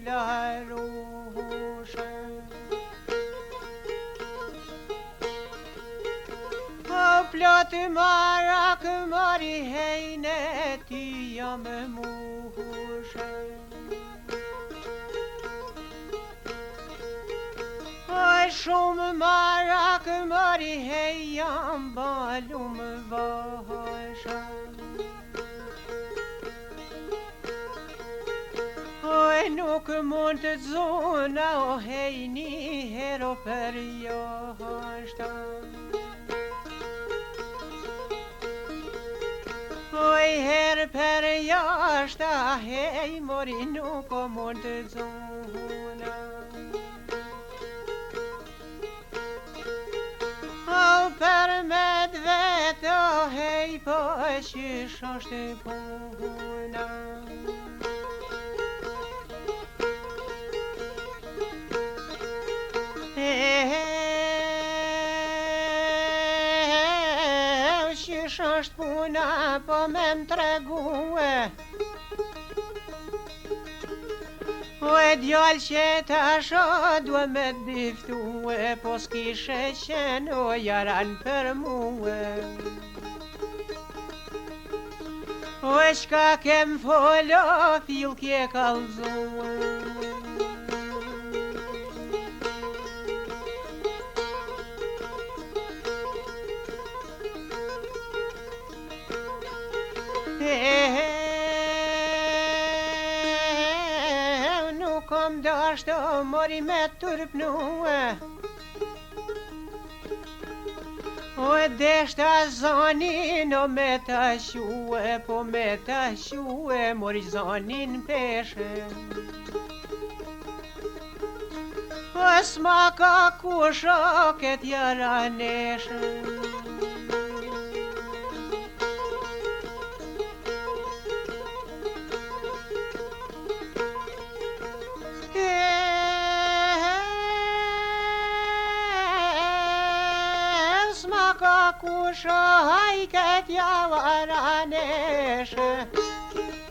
larushë. O plotë marak mari hejne ty jam mushë. Oj shumë marak mari hej jam balum vashë. Oj nuk mund të zona o hej një hero për jashtë. Oj her për jashtë hej mori nuk o mund të zona. O për med vetë o hej po qysh është puna. Qysh është puna po me më tregue. O e djallë që tash o dua me diftue, po s'kishe qenë o jaran për muë. O e qka kem folo fil kje kalzue. Kom dashtë o mori me tërpnue. O e deshta zanin o me ta shue, po me ta shue mori zanin peshe. O s'ma ka kusho ket jaraneshe. Kusho hajket javaraneshe.